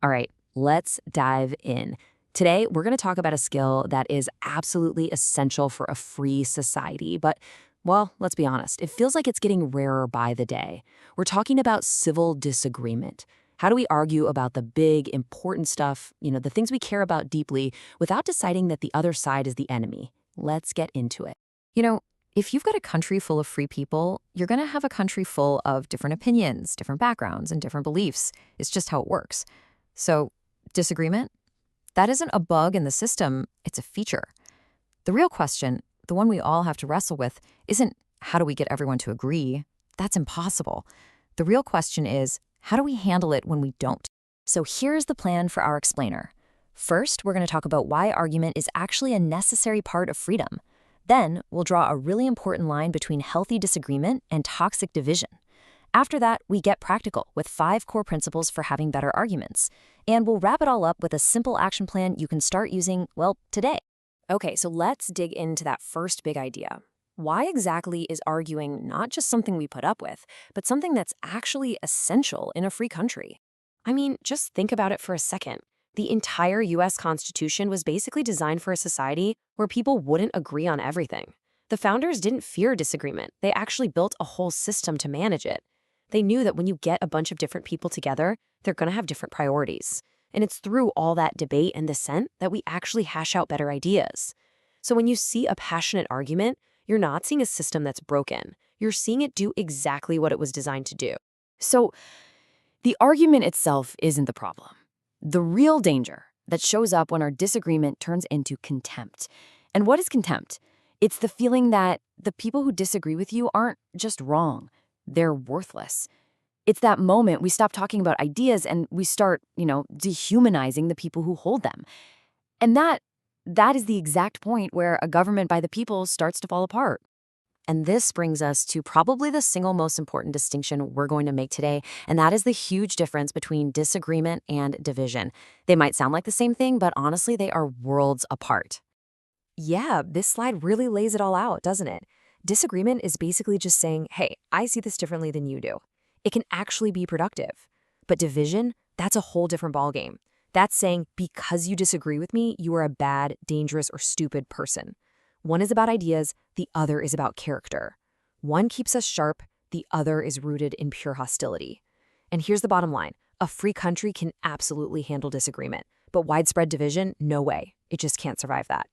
All right, let's dive in. Today, we're going to talk about a skill that is absolutely essential for a free society, but, well, let's be honest, it feels like it's getting rarer by the day. We're talking about civil disagreement. How do we argue about the big, important stuff, the things we care about deeply, without deciding that the other side is the enemy? Let's get into it. You know, if you've got a country full of free people, you're going to have a country full of different opinions, different backgrounds, and different beliefs. It's just how it works. So, disagreement? That isn't a bug in the system, it's a feature. The real question, the one we all have to wrestle with, isn't how do we get everyone to agree? That's impossible. The real question is, how do we handle it when we don't? So here's the plan for our explainer. First, we're going to talk about why argument is actually a necessary part of freedom. Then, we'll draw a really important line between healthy disagreement and toxic division. After that, we get practical with 5 core principles for having better arguments. And we'll wrap it all up with a simple action plan you can start using, well, today. Okay, so let's dig into that first big idea. Why exactly is arguing not just something we put up with, but something that's actually essential in a free country? I mean, just think about it for a second. The entire US Constitution was basically designed for a society where people wouldn't agree on everything. The founders didn't fear disagreement. They actually built a whole system to manage it. They knew that when you get a bunch of different people together, they're going to have different priorities. And it's through all that debate and dissent that we actually hash out better ideas. So when you see a passionate argument, you're not seeing a system that's broken. You're seeing it do exactly what it was designed to do. So, the argument itself isn't the problem. The real danger that shows up when our disagreement turns into contempt. And what is contempt? It's the feeling that the people who disagree with you aren't just wrong, they're worthless. It's that moment we stop talking about ideas and we start, dehumanizing the people who hold them. And that is the exact point where a government by the people starts to fall apart. And this brings us to probably the single most important distinction we're going to make today, and that is the huge difference between disagreement and division. They might sound like the same thing, but honestly, they are worlds apart. Yeah, this slide really lays it all out, doesn't it? Disagreement is basically just saying, hey, I see this differently than you do. It can actually be productive. But division, that's a whole different ballgame. That's saying, because you disagree with me, you are a bad, dangerous, or stupid person. One is about ideas, the other is about character. One keeps us sharp, the other is rooted in pure hostility. And here's the bottom line. A free country can absolutely handle disagreement, but widespread division, no way. It just can't survive that.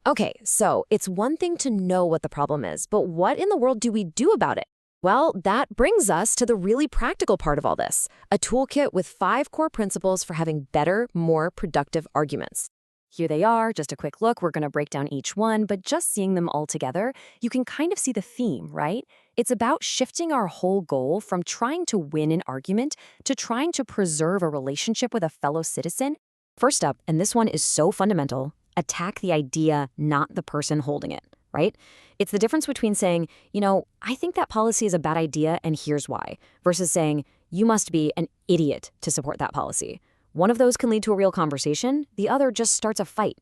Okay, so it's one thing to know what the problem is, but what in the world do we do about it? Well, that brings us to the really practical part of all this, a toolkit with 5 core principles for having better, more productive arguments. Here they are, just a quick look. We're going to break down each one, but just seeing them all together, you can kind of see the theme, right? It's about shifting our whole goal from trying to win an argument to trying to preserve a relationship with a fellow citizen. First up, and this one is so fundamental, attack the idea, not the person holding it, right? It's the difference between saying, I think that policy is a bad idea and here's why, versus saying, you must be an idiot to support that policy. One of those can lead to a real conversation, the other just starts a fight.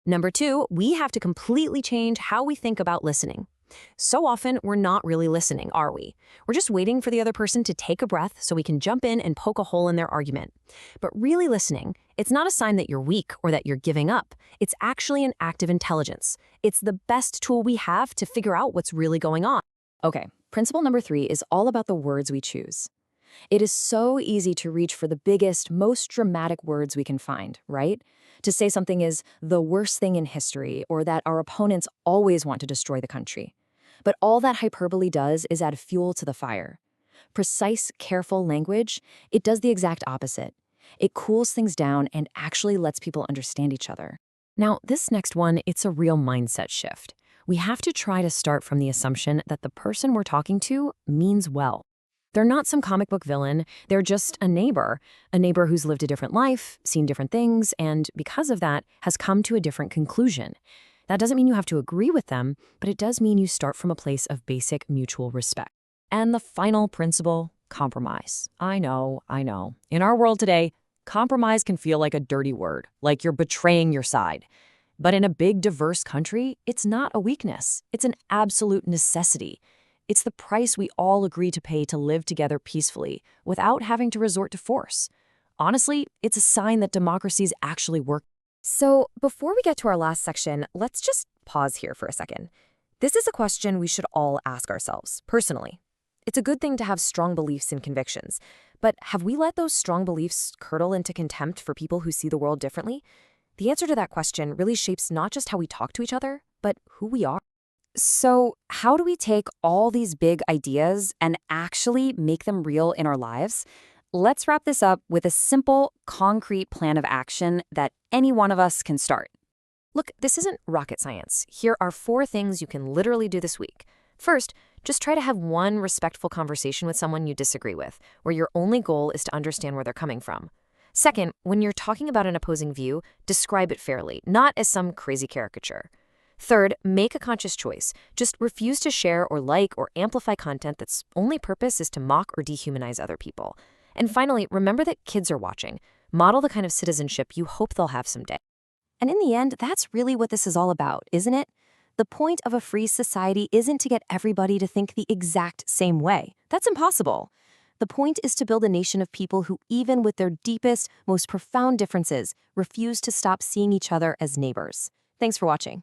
Number 2, we have to completely change how we think about listening. So often, we're not really listening, are we? We're just waiting for the other person to take a breath so we can jump in and poke a hole in their argument. But really listening, it's not a sign that you're weak or that you're giving up. It's actually an act of intelligence. It's the best tool we have to figure out what's really going on. Okay, principle number 3 is all about the words we choose. It is so easy to reach for the biggest, most dramatic words we can find, right? To say something is the worst thing in history or that our opponents always want to destroy the country. But all that hyperbole does is add fuel to the fire. Precise, careful language, it does the exact opposite. It cools things down and actually lets people understand each other. Now, this next one, it's a real mindset shift. We have to try to start from the assumption that the person we're talking to means well. They're not some comic book villain, they're just a neighbor who's lived a different life, seen different things, and because of that, has come to a different conclusion. That doesn't mean you have to agree with them, but it does mean you start from a place of basic mutual respect. And the final principle, compromise. I know. In our world today, compromise can feel like a dirty word, like you're betraying your side. But in a big, diverse country, it's not a weakness. It's an absolute necessity. It's the price we all agree to pay to live together peacefully without having to resort to force. Honestly, it's a sign that democracies actually work. So, before we get to our last section, let's just pause here for a second. This is a question we should all ask ourselves, personally. It's a good thing to have strong beliefs and convictions, but have we let those strong beliefs curdle into contempt for people who see the world differently? The answer to that question really shapes not just how we talk to each other, but who we are. So, how do we take all these big ideas and actually make them real in our lives? Let's wrap this up with a simple, concrete plan of action that any one of us can start. Look, this isn't rocket science. Here are 4 things you can literally do this week. First, just try to have one respectful conversation with someone you disagree with, where your only goal is to understand where they're coming from. Second, when you're talking about an opposing view, describe it fairly, not as some crazy caricature. Third, make a conscious choice. Just refuse to share or like or amplify content that's only purpose is to mock or dehumanize other people. And finally, remember that kids are watching. Model the kind of citizenship you hope they'll have someday. And in the end, that's really what this is all about, isn't it? The point of a free society isn't to get everybody to think the exact same way. That's impossible. The point is to build a nation of people who, even with their deepest, most profound differences, refuse to stop seeing each other as neighbors. Thanks for watching.